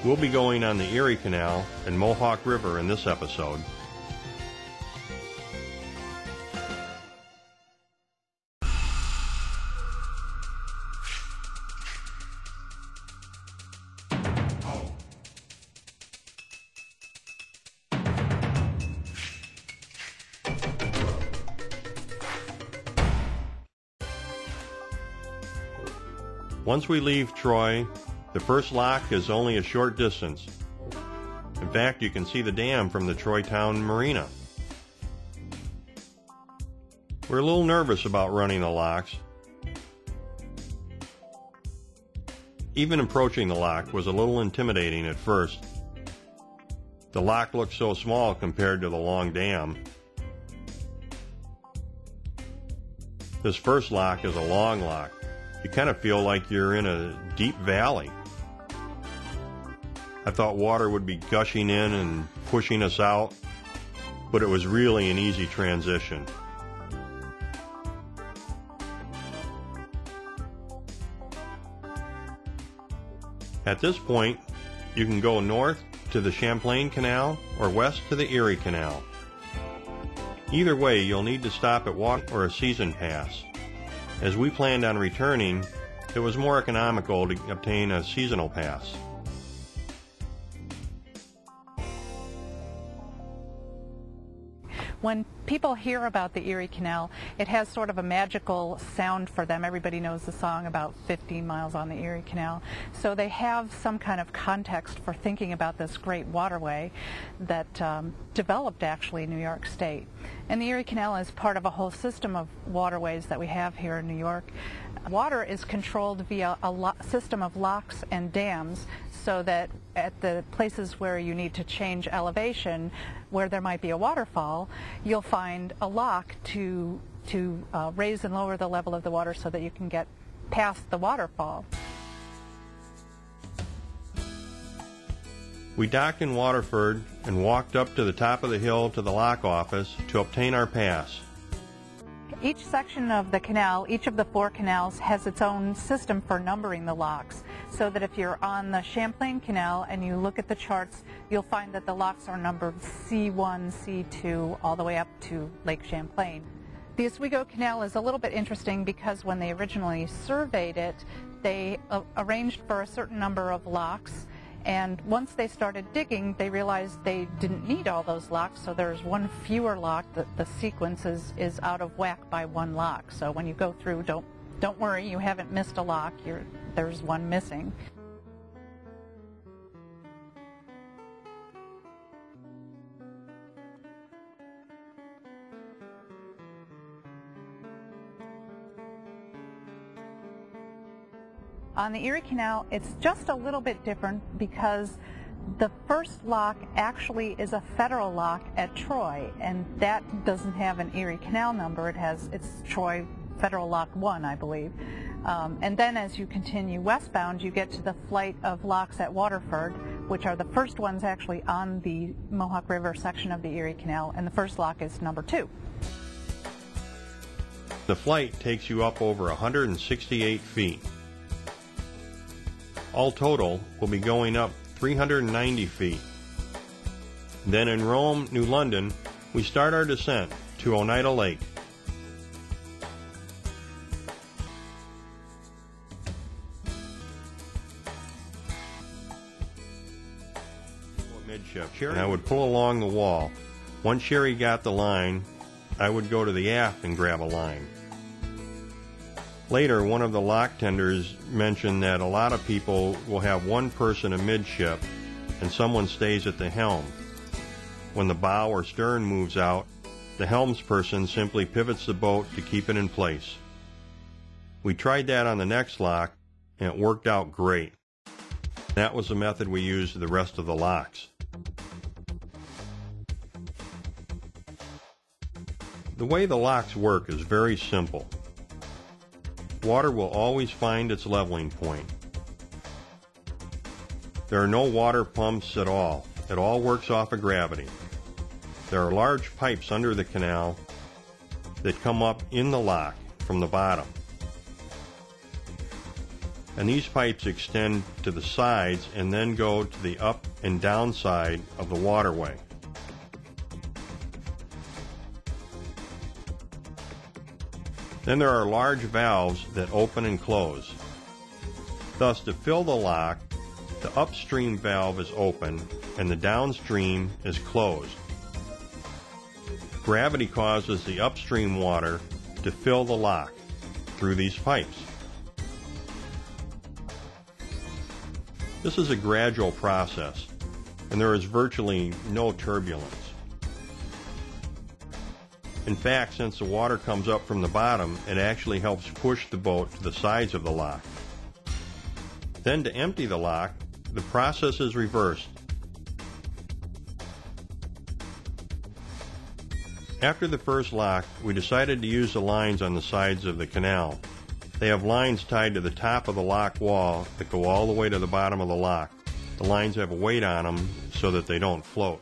We'll be going on the Erie Canal and Mohawk River in this episode. Once we leave Troy, the first lock is only a short distance. In fact, you can see the dam from the Troy Town Marina. We're a little nervous about running the locks. Even approaching the lock was a little intimidating at first. The lock looked so small compared to the long dam. This first lock is a long lock. You kind of feel like you're in a deep valley. I thought water would be gushing in and pushing us out, but it was really an easy transition. At this point, you can go north to the Champlain Canal or west to the Erie Canal. Either way, you'll need to stop at walk or a season pass. As we planned on returning, it was more economical to obtain a seasonal pass. When people hear about the Erie Canal, it has sort of a magical sound for them. Everybody knows the song about 15 miles on the Erie Canal. So they have some kind of context for thinking about this great waterway that developed actually in New York State. And the Erie Canal is part of a whole system of waterways that we have here in New York. Water is controlled via a system of locks and dams, so that at the places where you need to change elevation, where there might be a waterfall, you'll find a lock to raise and lower the level of the water so that you can get past the waterfall. We docked in Waterford and walked up to the top of the hill to the lock office to obtain our pass. Each section of the canal, each of the 4 canals, has its own system for numbering the locks, so that if you're on the Champlain Canal and you look at the charts, you'll find that the locks are numbered C1, C2, all the way up to Lake Champlain. The Oswego Canal is a little bit interesting because when they originally surveyed it, they arranged for a certain number of locks, and once they started digging, they realized they didn't need all those locks, so there's one fewer lock. The sequence is out of whack by 1 lock. So when you go through, don't worry, you haven't missed a lock. There's one missing. On the Erie Canal, it's just a little bit different because the first lock actually is a federal lock at Troy, and that doesn't have an Erie Canal number. It's Troy Federal Lock 1, I believe. And then as you continue westbound, you get to the flight of locks at Waterford, which are the first ones actually on the Mohawk River section of the Erie Canal, and the first lock is number 2. The flight takes you up over 168 feet. All total, we'll be going up 390 feet. Then in Rome, New London, we start our descent to Oneida Lake. Midship, and I would pull along the wall. Once Sherry got the line, I would go to the aft and grab a line. Later, one of the lock tenders mentioned that a lot of people will have one person amidship and someone stays at the helm. When the bow or stern moves out, the helmsperson simply pivots the boat to keep it in place. We tried that on the next lock, and it worked out great. That was the method we used the rest of the locks. The way the locks work is very simple. Water will always find its leveling point. There are no water pumps at all. It all works off of gravity. There are large pipes under the canal that come up in the lock from the bottom. and these pipes extend to the sides and then go to the up and down side of the waterway. Then there are large valves that open and close. Thus, to fill the lock, the upstream valve is open and the downstream is closed. Gravity causes the upstream water to fill the lock through these pipes. This is a gradual process, and there is virtually no turbulence. In fact, since the water comes up from the bottom, it actually helps push the boat to the sides of the lock. Then to empty the lock, the process is reversed. After the first lock, we decided to use the lines on the sides of the canal. They have lines tied to the top of the lock wall that go all the way to the bottom of the lock. The lines have a weight on them so that they don't float.